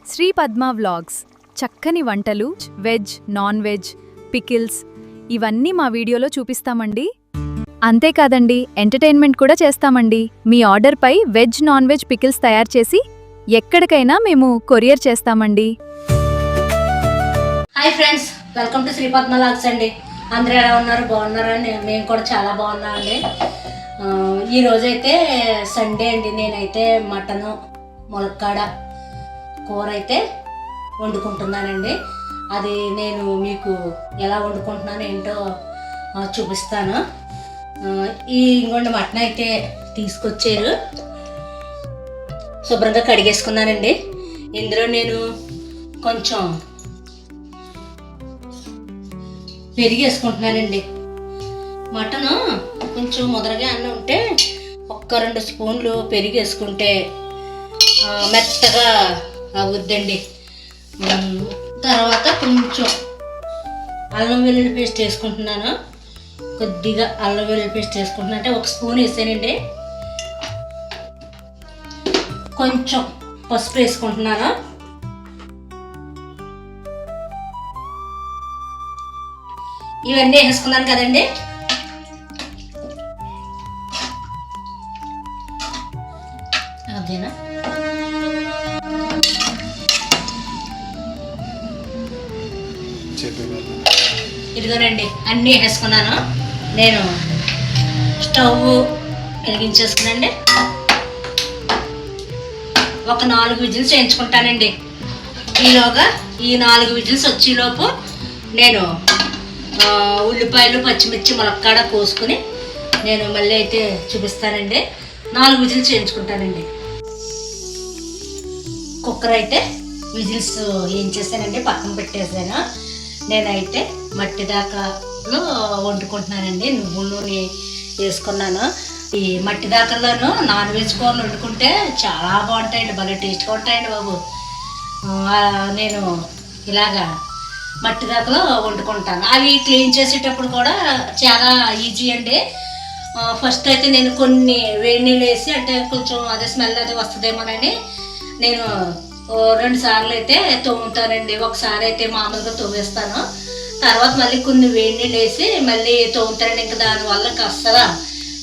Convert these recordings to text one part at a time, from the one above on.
Shri Padma vlogs చక్కని వంటలు, veg, non veg, pickles ఇవన్నీ మా వీడియోలో చూపిస్తామండి. అంతేకాదండి, ఎంటర్టైన్మెంట్ కూడా చేస్తామండి. మీ ఆర్డర్పై వెజ్, నాన్ వెజ్ పికిల్స్ తయారు చేసి ఎక్కడికైనా మేము కొరియర్ చేస్తామండి. Hi friends, welcome to Sri Padma vlogs అండి. అందరూ ఎలా ఉన్నారు? బాగున్నారండి? మేము కూడా చాలా బాగున్నామండి. ఈరోజైతే సండే అండి. నేనైతే మటను ములక్కాడ కూర అయితే వండుకుంటున్నానండి. అది నేను మీకు ఎలా వండుకుంటున్నాను ఏంటో చూపిస్తాను. ఇంకొండి మటన్ అయితే తీసుకొచ్చారు, శుభ్రంగా కడిగేసుకున్నానండి. ఇందులో నేను కొంచెం పెరిగి వేసుకుంటున్నానండి. మటను కొంచెం ముదరగా అన్న ఉంటే ఒక్క 2 స్పూన్లు పెరిగి వేసుకుంటే మెత్తగా అవుద్దండి. తర్వాత కొంచెం అల్లం వెల్లుల్లి పేస్ట్ వేసుకుంటున్నాను. కొద్దిగా అల్లం వెల్లుల్లి పేస్ట్ వేసుకుంటున్నా అంటే 1 స్పూన్ వేసానండి. కొంచెం పసుపు వేసుకుంటున్నాను. ఇవన్నీ వేసుకున్నాను కదండి. అదేనా, ఇదిగోనండి అన్నీ వేసుకున్నాను. నేను స్టవ్ వెలిగించేసుకున్నాండి. ఒక 4 విజిల్స్ వేయించుకుంటానండి. ఈలోగా ఈ 4 విజిల్స్ వచ్చేలోపు నేను ఉల్లిపాయలు, పచ్చిమిర్చి, ములక్కాడ కోసుకుని నేను మళ్ళీ అయితే చూపిస్తానండి. 4 విజిల్స్ వేయించుకుంటానండి. కుక్కర్ అయితే విజిల్స్ వేయించేసానండి, పక్కన పెట్టేసాను. నేనైతే మట్టి దాకాలో వండుకుంటున్నానండి. నువ్వుల నూనె వేసుకున్నాను. ఈ మట్టి దాకల్లోనూ నాన్ వెజ్ కూరలు వండుకుంటే చాలా బాగుంటాయండి, భలే టేస్ట్గా ఉంటాయండి బాబు. నేను ఇలాగా మట్టి దాకలో వండుకుంటాను. అవి క్లీన్ చేసేటప్పుడు కూడా చాలా ఈజీ అండి. ఫస్ట్ అయితే నేను కొన్ని వేడి నీళ్ళు వేసి, అంటే కొంచెం అదే స్మెల్ అది వస్తుందేమోనని నేను 2 సార్లు అయితే తోముతానండి. ఒకసారి అయితే మామూలుగా తోమేస్తాను, తర్వాత మళ్ళీ కొన్ని వేడి నీళ్ళు వేసి మళ్ళీ తోముతానండి. ఇంకా దానివల్ల ఇంకా అస్సలు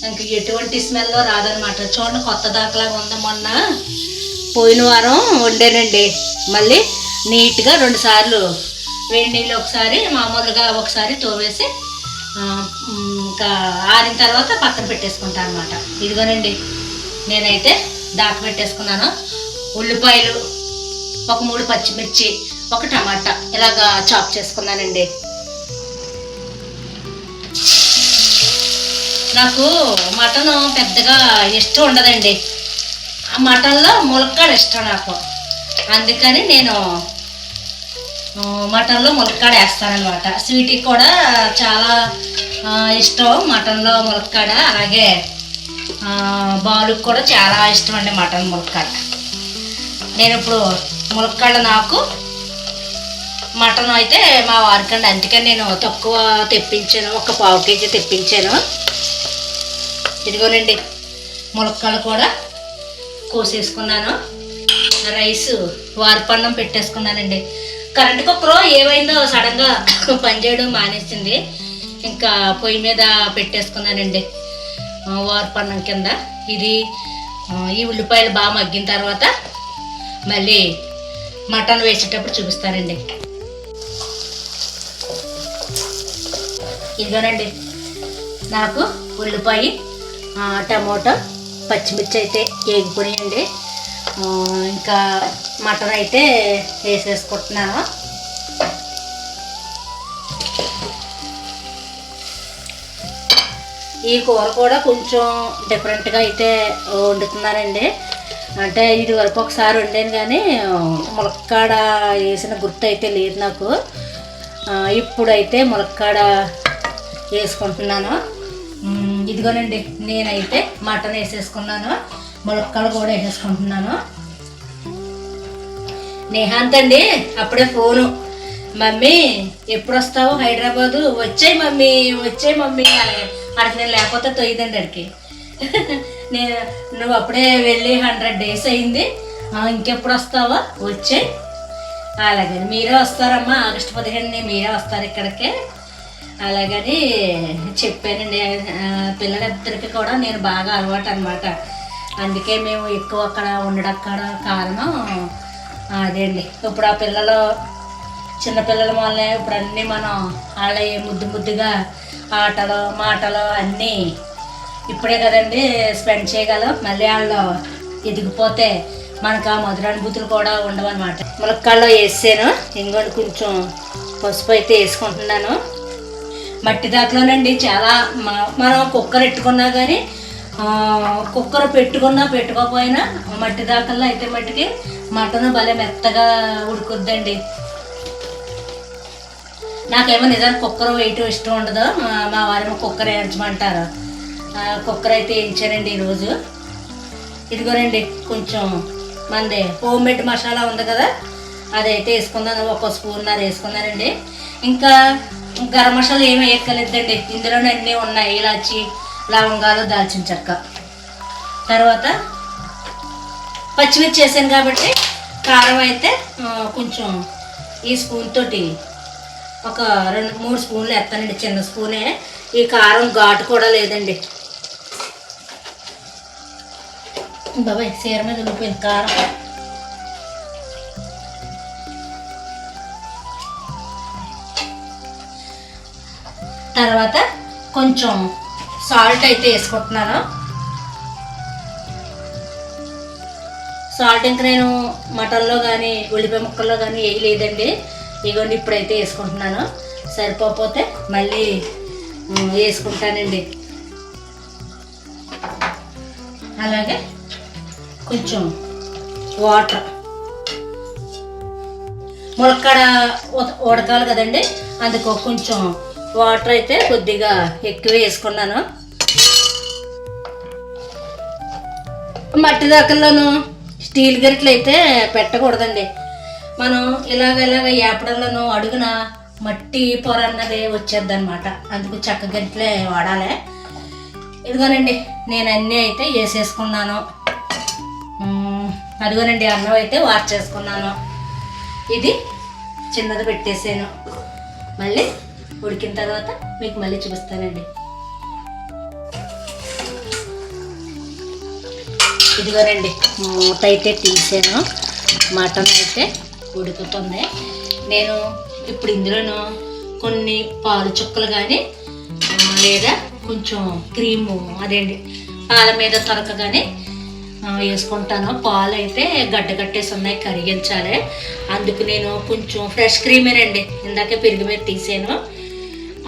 ఇంక ఎటువంటి స్మెల్ రాదనమాట. చూడండి, కొత్త దాకలాగా ఉంది. మొన్న పోయిన వారం వండానండి. మళ్ళీ నీట్గా 2 సార్లు వేడి నీళ్ళు ఒకసారి, మామూలుగా ఒకసారి తోమేసి ఇంకా ఆరిన తర్వాత పక్కన పెట్టేసుకుంటాను అనమాట. ఇదిగోనండి నేనైతే దాకా పెట్టేసుకున్నాను. ఉల్లిపాయలు, ఒక 3 పచ్చిమిర్చి, ఒక టమాటా ఇలాగా చాప్ చేసుకున్నానండి. నాకు మటన్ పెద్దగా ఇష్టం ఉండదండి. ఆ మటన్లో ములక్కాడ ఇష్టం నాకు. అందుకని నేను మటన్లో ములక్కాడ వేస్తానమాట. స్వీట్కి కూడా చాలా ఇష్టం మటన్లో ములక్కాడ. అలాగే బాలుకి కూడా చాలా ఇష్టం అండి మటన్ ములక్కాడ. నేను ఇప్పుడు ములక్కాడ నాకు మటన్ అయితే మా వారికండి, అందుకని నేను తక్కువ తెప్పించాను, ఒక 1/2 కేజీ తెప్పించాను. ఇదిగోనండి ములక్కాడ కూడా కోసేసుకున్నాను. రైస్ వారిపన్నం పెట్టేసుకున్నానండి. కరెంట్ కుక్కర్ ఏమైందో సడన్గా పనిచేయడం మానేసింది. ఇంకా పొయ్యి మీద పెట్టేసుకున్నానండి వారిపన్నం కింద. ఇది ఈ ఉల్లిపాయలు బాగా మగ్గిన తర్వాత మళ్ళీ మటన్ వేసేటప్పుడు చూపిస్తానండి. ఇదిగోనండి నాకు ఉల్లిపాయ, టమోటా, పచ్చిమిర్చి అయితే వేగిపోయాయండి. ఇంకా మటన్ అయితే వేసేసుకుంటున్నాను. ఈ కూర కూడా కొంచెం డిఫరెంట్గా అయితే వండుతున్నానండి. అంటే ఇది వరకు ఒకసారి వండాను కానీ ములక్కాడ వేసిన గుర్తు అయితే లేదు నాకు. ఇప్పుడైతే ములక్కాడ వేసుకుంటున్నాను. ఇదిగోనండి నేనైతే మటన్ వేసేసుకున్నాను, ములక్కాడ కూడా వేసేసుకుంటున్నాను. నేహాంత్ అండి అప్పుడే ఫోను, మమ్మీ ఎప్పుడు వస్తావు హైదరాబాదు? వచ్చాయి మమ్మీ, వచ్చాయి మమ్మీ అని. అడిగి నేను లేకపోతే తొయ్యదండి అడికి. నువ్వు అప్పుడే వెళ్ళి 100 days అయింది, ఇంకెప్పుడు వస్తావా? వచ్చే అలాగని మీరే వస్తారమ్మా, ఆగస్టు 15 మీరే వస్తారు ఇక్కడికి, అలాగని చెప్పానండి. పిల్లలిద్దరికి కూడా నేను బాగా అలవాటు అనమాట, అందుకే మేము ఎక్కువ అక్కడ ఉండడం కారణం అదే అండి. ఇప్పుడు ఆ పిల్లలు చిన్నపిల్లల వల్ల ఇప్పుడు అన్నీ మనం వాళ్ళ ముద్దుగా ఆటలు మాటలు అన్నీ ఇప్పుడే కదండి స్పెండ్ చేయగలం. మళ్ళీ వాళ్ళు ఎదిగిపోతే మనకు ఆ మధురానుభూతులు కూడా ఉండవన్నమాట. ములక్కాడలో వేసాను, ఇంకోటి కొంచెం పసుపు అయితే వేసుకుంటున్నాను. మట్టి దాకలోనండి చాలా మనం కుక్కర్ పెట్టుకున్నా కానీ కుక్కర్ పెట్టుకోకపోయినా మట్టి దాకల్లో అయితే మట్టికి మటన్ భలే మెత్తగా ఉడుకుద్దండి. నాకేమో నిజానికి కుక్కర్ వేయటం ఇష్టం ఉండదు, మా వారేమో కుక్కర్ వేయించమంటారు. కుక్కర్ అయితే వేయించానండి ఈరోజు. ఇదిగోనండి కొంచెం మంది హోమ్ మేడ్ మసాలా ఉంది కదా, అదైతే వేసుకున్నాను, ఒక స్పూన్నర వేసుకున్నానండి. ఇంకా గరం మసాలా ఏమి వేయక్కర్లేదండి, ఇందులోనే అన్నీ ఉన్నాయి, ఇలాచి లవంగాలు దాల్చిన చెక్క. తర్వాత పచ్చిమిర్చి వేసాను కాబట్టి కారం అయితే కొంచెం ఈ స్పూన్ తోటి ఒక 2-3 స్పూన్లు వేస్తానండి, చిన్న స్పూనే. ఈ కారం ఘాటు కూడా లేదండి. బాబాయ్ చీర మీద ఉండిపోయింది కారం. తర్వాత కొంచెం సాల్ట్ అయితే వేసుకుంటున్నాను. సాల్ట్ ఇంకా నేను మటన్లో కానీ ఉల్లిపాయ ముక్కల్లో కానీ వేయలేదండి, ఇగోండి ఇప్పుడైతే వేసుకుంటున్నాను. సరిపోతే మళ్ళీ వేసుకుంటానండి. అలాగే కొంచెం వాటర్, ములక్కాడ ఉడకాలి కదండి, అందుకు కొంచెం వాటర్ అయితే కొద్దిగా ఎక్కువ వేసుకున్నాను. మట్టి దాకల్లోనూ స్టీల్ గరిటెలు అయితే పెట్టకూడదండి, మనం ఇలాగ ఏపడంలోనూ అడుగున మట్టి పొర అన్నది వచ్చేద్ది అనమాట, అందుకు చెక్క గరిటెలే వాడాలి. ఇదిగోనండి నేను అన్నీ అయితే వేసేసుకున్నాను. అదిగోనండి అన్నం అయితే వాష్ చేసుకున్నాను. ఇది చిన్నది పెట్టేసాను, మళ్ళీ ఉడికిన తర్వాత మీకు మళ్ళీ చూపిస్తానండి. ఇదిగోనండి మూత అయితే తీసాను, మటన్ అయితే ఉడుకుతుంది. నేను ఇప్పుడు ఇందులోనూ కొన్ని పాలు చుక్కలు కానీ లేదా కొంచెం క్రీము అదేంటి పాల మీద తొరక కానీ వేసుకుంటాను. పాలు అయితే గడ్డ కట్టేసి ఉన్నాయి, కరిగించాలి, అందుకు నేను కొంచెం ఫ్రెష్ క్రీమేనండి, ఇందాకే పెరుగు మీద తీసాను,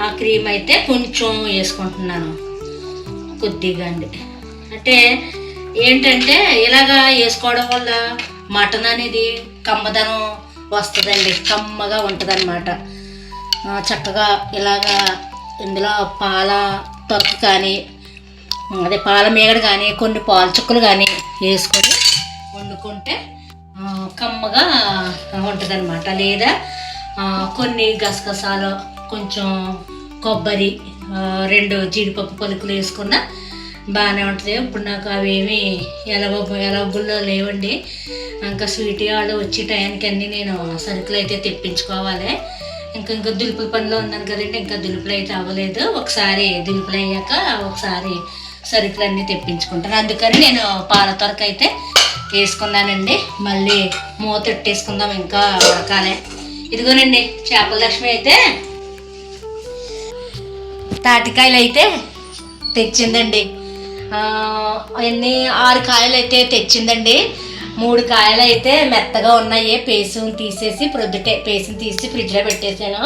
ఆ క్రీమ్ అయితే కొంచెం వేసుకుంటున్నాను కొద్దిగా అండి. అంటే ఏంటంటే ఇలాగా వేసుకోవడం వల్ల మటన్ అనేది కమ్మదనం వస్తుందండి, కమ్మగా ఉంటుంది అన్నమాట. చక్కగా ఇలాగా ఇందులో పాల తొక్క కానీ అదే పాల మీగడ కానీ కొన్ని పాలు చుక్కలు కానీ వేసుకొని వండుకుంటే కమ్మగా ఉంటుంది అన్నమాట. లేదా కొన్ని గసగసాలు కొంచెం కొబ్బరి 2 జీడిపప్పు పలుకులు వేసుకున్న బాగానే ఉంటుంది. ఇప్పుడు నాకు అవేమి ఎలవబుల్లో లేవండి, ఇంకా స్వీట్ వాళ్ళు వచ్చే టయానికి అన్నీ నేను సరుకులు అయితే తెప్పించుకోవాలి. ఇంకా దులుపుల పనిలో ఉన్నాను కదండి, ఇంకా దులుపులు అయితే అవ్వలేదు. ఒకసారి దులుపులు అయ్యాక ఒకసారి సరుకులు అన్నీ తెప్పించుకుంటాను, అందుకని నేను పాల తొరకు అయితే వేసుకున్నానండి. మళ్ళీ మూత పెట్టేసుకుందాం, ఇంకా ఉడకాలి. ఇదిగోనండి చేపల లక్ష్మి అయితే తాటికాయలు అయితే తెచ్చిందండి, అన్నీ 6 కాయలు అయితే తెచ్చిందండి. 3 కాయలు అయితే మెత్తగా ఉన్నాయి, పేసుని తీసేసి పేసుని తీసి ఫ్రిడ్జ్లో పెట్టేశాను.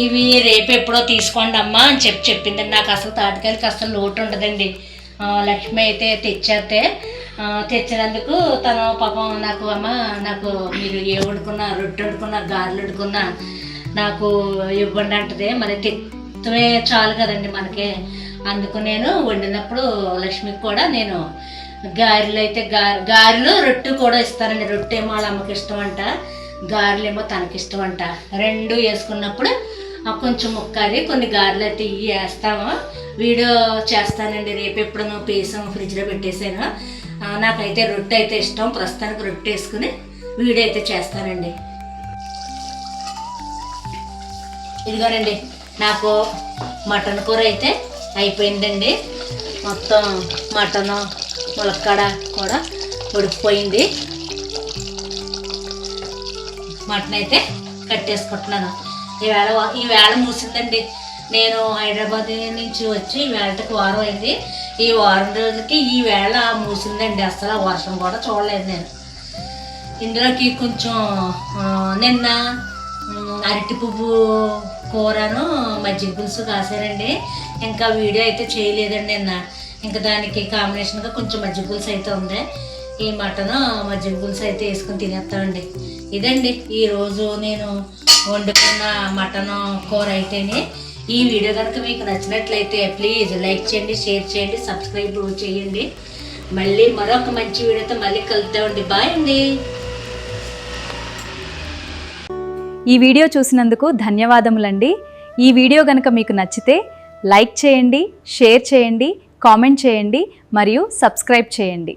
ఇవి రేపు ఎప్పుడో తీసుకోండి అమ్మా అని చెప్పిందండి. నాకు అసలు తాటికాయలకి అసలు లోటు ఉండదండి. లక్ష్మి అయితే తెచ్చినందుకు తను పాపం నాకు అమ్మ నాకు మీరు ఏ వండుకున్నా రొట్టె వండుకున్నా గారెలు వండుకున్నా నాకు ఇవ్వండి అంటది. మరి తెత్తమే చాలు కదండి మనకి, అందుకు నేను వండినప్పుడు లక్ష్మికి కూడా నేను గారెలు అయితే గారెలు రొట్టె కూడా ఇస్తానండి. రొట్టె ఏమో వాళ్ళ అమ్మకి ఇష్టం అంట, గారెలు ఏమో తనకి ఇష్టం అంట. 2 వేసుకున్నప్పుడు కొంచెం ముక్కాలి కొన్ని గారెలు అయితే వేస్తాము. వీడియో చేస్తానండి రేపు ఎప్పుడో పేసాము ఫ్రిడ్జ్లో పెట్టేసాను. నాకైతే రొట్టె అయితే ఇష్టం, ప్రస్తుతానికి రొట్టె వేసుకుని వీడియో అయితే చేస్తానండి. ఇదిగోనండి నాకు మటన్ కూర అయితే అయిపోయిందండి. మొత్తం మటను ములక్కాడ కూడా ఉడికిపోయింది. మటన్ అయితే కట్టేసుకుంటున్నాను. ఈవేళ మూసిందండి. నేను హైదరాబాద్ నుంచి వచ్చి ఈవేళకి వారం అయింది. ఈ వారం రోజులకి ఈవేళ మూసిందండి. అసలు వర్షం కూడా చూడలేదు నేను. ఇందులోకి కొంచెం నిన్న అరటి పువ్వు కూరను మజ్జిగ పులుసు కాసారండి. ఇంకా వీడియో అయితే చేయలేదండి నిన్న. ఇంకా దానికి కాంబినేషన్గా కొంచెం మజ్జిగ పులుసు అయితే ఉంది. ఈ మటన్ మజ్జిగ పులుసు అయితే వేసుకొని తినేస్తామండి. ఇదండి ఈరోజు నేను వండుకున్న మటన్ కూర అయితేనే. ఈ వీడియో కనుక మీకు నచ్చినట్లయితే ప్లీజ్ లైక్ చేయండి, షేర్ చేయండి, సబ్స్క్రైబ్ చేయండి. మళ్ళీ మరొక మంచి వీడియోతో మళ్ళీ కలుద్దామండి. బాయ్ అండి. ఈ వీడియో చూసినందుకు ధన్యవాదములండి. ఈ వీడియో గనుక మీకు నచ్చితే లైక్ చేయండి, షేర్ చేయండి, కామెంట్ చేయండి మరియు సబ్స్క్రైబ్ చేయండి.